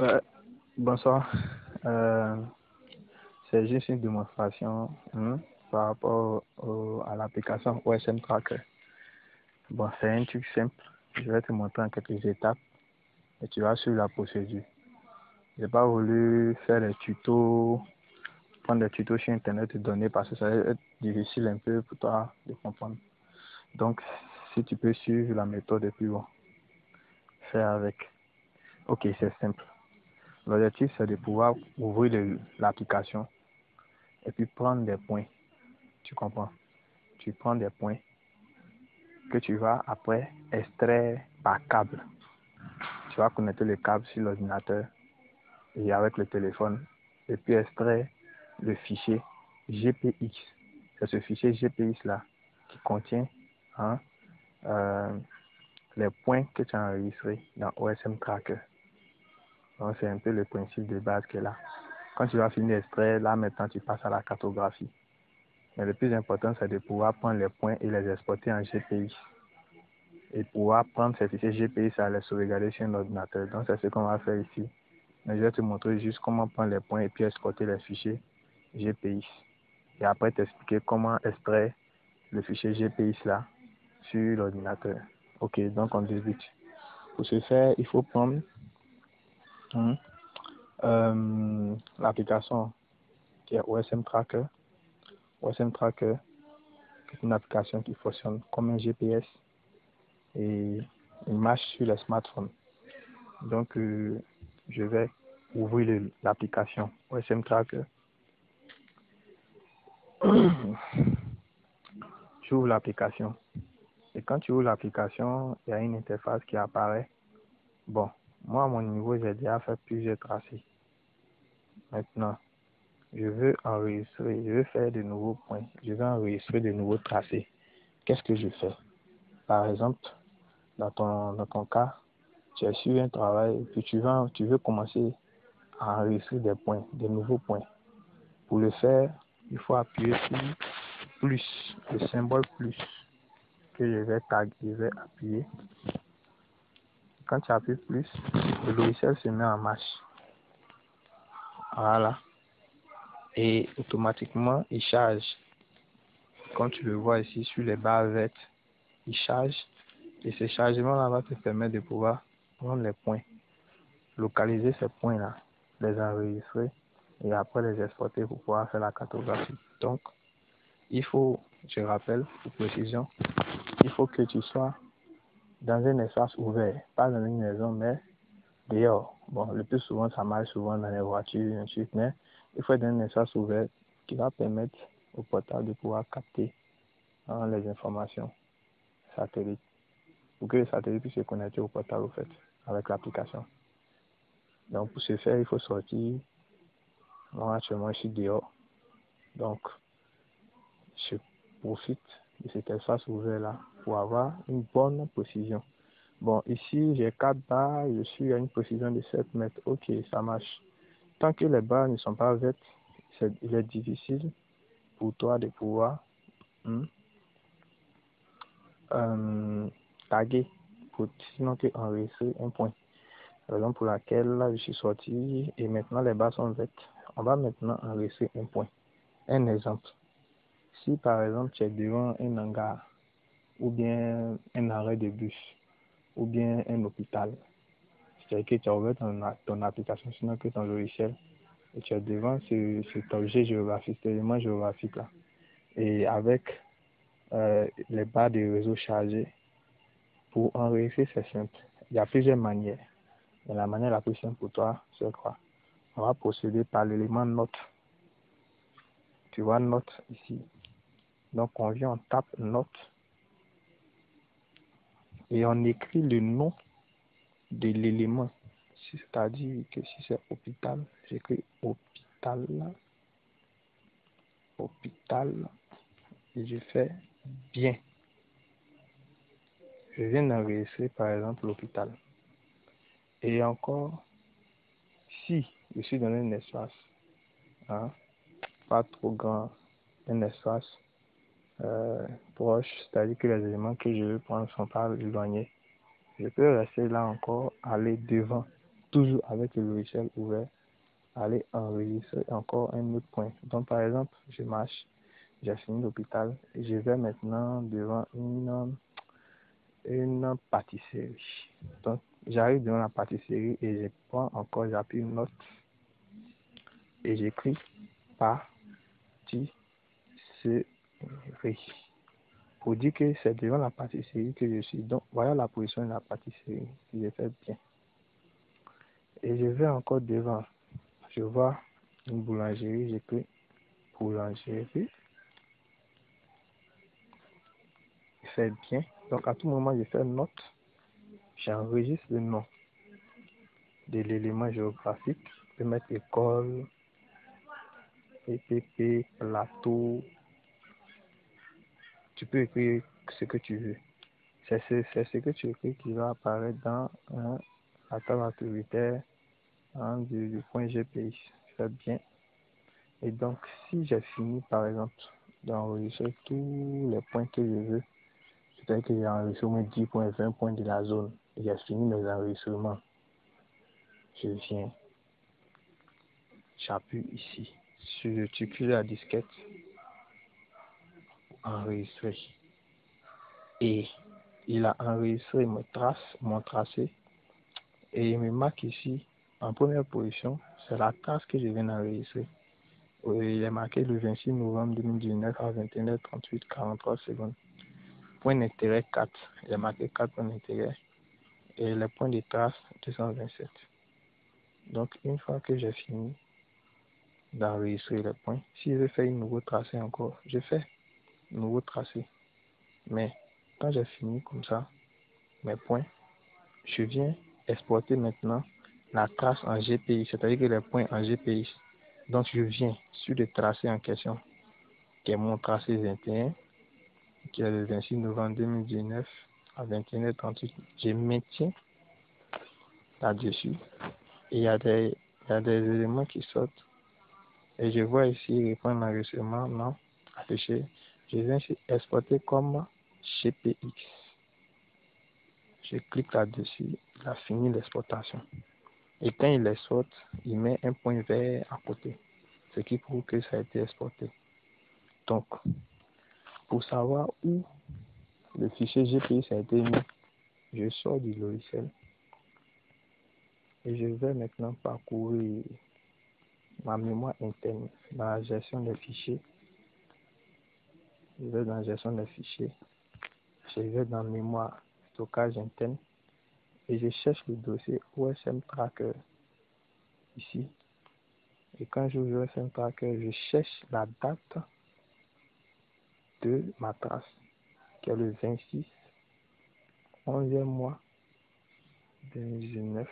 Ouais, bonsoir. Euh, c'est juste une démonstration par rapport à l'application OSM Tracker. Bon, c'est un truc simple. Je vais te montrer en quelques étapes et tu vas suivre la procédure. J'ai pas voulu faire des tutos, prendre des tutos sur Internet et donner parce que ça va être difficile un peu pour toi de comprendre. Donc, si tu peux suivre la méthode et puis bon, faire avec. Ok, c'est simple. L'objectif, c'est de pouvoir ouvrir l'application et puis prendre des points. Tu comprends? Tu prends des points que tu vas après extraire par câble. Tu vas connecter le câble sur l'ordinateur et avec le téléphone et puis extraire le fichier GPX. C'est ce fichier GPX là qui contient hein, euh, les points que tu as enregistrés dans OSM Tracker. Donc c'est un peu le principe de base qui est là. Quand tu vas finir d'extraire, là maintenant tu passes à la cartographie. Mais le plus important, c'est de pouvoir prendre les points et les exporter en GPX. Et pouvoir prendre ces fichiers GPX à les sauvegarder sur un ordinateur. Donc, c'est ce qu'on va faire ici. Mais je vais te montrer juste comment prendre les points et puis exporter les fichiers GPX. Et après, t'expliquer comment extraire le fichier GPX là sur l'ordinateur. Ok, donc on débute. Pour ce faire, il faut prendre l'application qui est OSM Tracker. OSM Tracker, c'est une application qui fonctionne comme un GPS et il marche sur les smartphones. Donc, je vais ouvrir l'application OSM Tracker. J'ouvre l'application. Et quand tu ouvres l'application, il y a une interface qui apparaît. Bon, moi, à mon niveau, j'ai déjà fait plusieurs tracés. Maintenant, je veux enregistrer, je veux faire de nouveaux points. Je veux enregistrer de nouveaux tracés. Qu'est-ce que je fais? Par exemple, dans ton cas, tu es sur un travail, puis tu veux commencer à enregistrer des points, des nouveaux points. Pour le faire, il faut appuyer sur plus, le symbole plus que je vais appuyer. Quand tu appuies plus, le logiciel se met en marche. Voilà. Et automatiquement, il charge. Comme tu le vois ici sur les barres vertes, il charge. Et ce chargement-là va te permettre de pouvoir prendre les points, localiser ces points-là, les enregistrer et après les exporter pour pouvoir faire la cartographie. Donc, il faut, je rappelle, pour précision, il faut que tu sois dans un espace ouvert, pas dans une maison, mais dehors. Bon, le plus souvent, ça marche souvent dans les voitures, ensuite, mais il faut être dans un espace ouvert qui va permettre au portable de pouvoir capter les informations satellites pour que le satellite puisse se connecter au portable, au fait, avec l'application. Donc, pour ce faire, il faut sortir. Moi, actuellement, je suis dehors. Donc, je profite de cet espace ouvert-là pour avoir une bonne précision. Bon, ici, j'ai 4 barres, je suis à une précision de 7 mètres. Ok, ça marche. Tant que les barres ne sont pas vertes, il est difficile pour toi de pouvoir taguer, sinon que enregistrer un point. Raison pour laquelle là, je suis sorti et maintenant les barres sont vertes. On va maintenant enregistrer un point. Un exemple. Si par exemple tu es devant un hangar, ou bien un arrêt de bus, ou bien un hôpital, c'est-à-dire que tu as ouvert ton application, sinon que ton logiciel, et tu es devant cet objet géographique, cet élément géographique là. Et avec les barres de réseau chargées, pour enregistrer, c'est simple. Il y a plusieurs manières. Mais la manière la plus simple pour toi, c'est quoi? On va procéder par l'élément note. Tu vois note ici. Donc on vient, on tape note et on écrit le nom de l'élément. C'est-à-dire que si c'est hôpital, j'écris hôpital, hôpital, et je fais bien. Je viens d'enregistrer par exemple l'hôpital. Et encore, si je suis dans un espace, hein, pas trop grand, un espace proche, c'est-à-dire que les éléments que je veux prendre sont pas éloignés. Je peux rester là encore, aller devant. toujours avec le logiciel ouvert, aller enregistrer encore un autre point. Donc, par exemple, je marche, j'ai fini l'hôpital et je vais maintenant devant une pâtisserie. Donc, j'arrive devant la pâtisserie et je prends encore, j'appuie une note et j'écris pâtisserie pour dire que c'est devant la pâtisserie que je suis. Donc, voilà la position de la pâtisserie, si je fais bien. Et je vais encore devant. Je vois une boulangerie, j'écris boulangerie. Je fais bien. Donc, à tout moment, je fais une note. J'enregistre le nom de l'élément géographique. Je peux mettre école, PPP, plateau. Tu peux écrire ce que tu veux. C'est ce que tu écris qui va apparaître dans la table autoritaire du point GPX. Je fais bien. Et donc, si j'ai fini, par exemple, d'enregistrer tous les points que je veux, c'est-à-dire que j'ai enregistré au moins 10 points, 20 points de la zone, et j'ai fini mes enregistrements, je viens, j'appuie ici, je tue la disquette, enregistrer. Et il a enregistré mon tracé, et il me marque ici, en première position, c'est la trace que je viens d'enregistrer. Il est marqué le 26 novembre 2019 à 21h38, 43 secondes. Point d'intérêt 4. Il est marqué 4 points d'intérêt. Et le point de trace 227. Donc, une fois que j'ai fini d'enregistrer les points, si je veux faire un nouveau tracé encore, je fais un nouveau tracé. Mais quand j'ai fini comme ça, mes points, je viens exporter maintenant la trace en GPI, c'est-à-dire que les points en GPI. Donc, je viens sur le tracé en question, qui est mon tracé 21, qui est le 26 novembre 2019 à 21h38. Je maintiens là-dessus. Et il y a des éléments qui sortent. Et je vois ici répondre l'enregistrement, non, affiché. Je viens ici exporter comme GPX. Je clique là-dessus, il a fini l'exportation. Et quand il exporte, il met un point vert à côté, ce qui prouve que ça a été exporté. Donc, pour savoir où le fichier GPX a été mis, je sors du logiciel et je vais maintenant parcourir ma mémoire interne dans la gestion des fichiers. Je vais dans la gestion des fichiers. Je vais dans mémoire stockage interne et je cherche le dossier OSM Tracker ici. Et quand j'ouvre OSM Tracker, je cherche la date de ma trace qui est le 26 11e mois 2019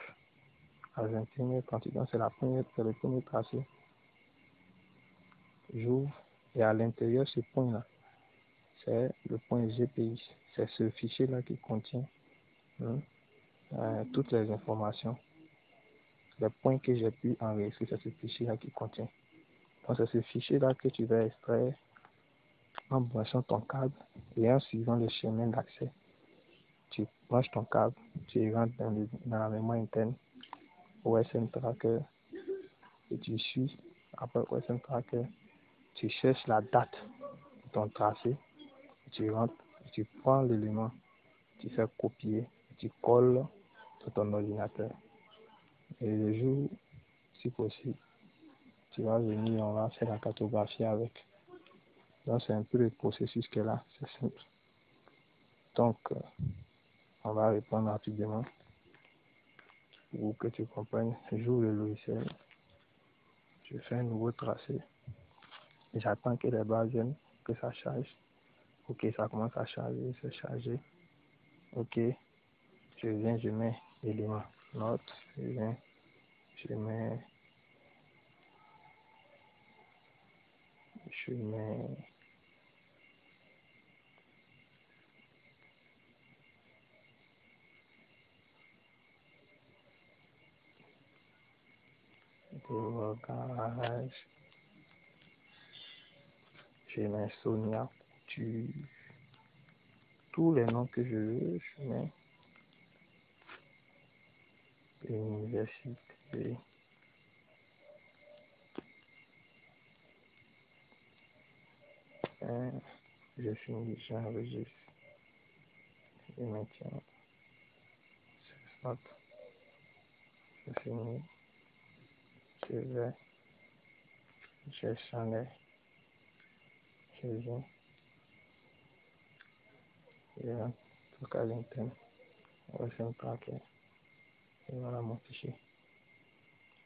à 21h38. Donc c'est le premier tracé. J'ouvre et à l'intérieur ce point là, c'est le point GPI. C'est ce fichier là qui contient toutes les informations, les points que j'ai pu enregistrer. C'est ce fichier là qui contient. Donc c'est ce fichier là que tu vas extraire en branchant ton câble et en suivant le chemin d'accès. Tu branches ton câble, tu rentres dans la mémoire interne OSM Tracker et tu suis. Après OSM Tracker, tu cherches la date de ton tracé, tu rentres, tu prends l'élément, tu fais copier, tu colles sur ton ordinateur. Et le jour, si possible, tu vas venir, on va faire la cartographie avec. Donc c'est un peu le processus qui est là, c'est simple. Donc, on va répondre rapidement pour que tu comprennes. J'ouvre le logiciel, je fais un nouveau tracé. J'attends que les barres viennent, que ça charge. Ok, ça commence à charger, c'est chargé. Ok, je viens, je mets élément, note, je viens, je mets garage, je mets Sonia, tous les noms que je veux, je mets Université. Je finis, j'enregistre. Et maintenant, c'est ça. Je finis. Je vais. Je s'en ai. Je viens. Et en tout cas, LinkedIn. OSM Tracker. Et voilà mon fichier.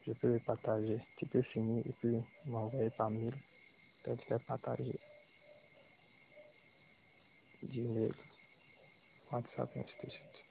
Je peux le partager. Tu peux finir et puis m'envoyer par mail. Peut-être le partager. Gmail, WhatsApp, ainsi de suite.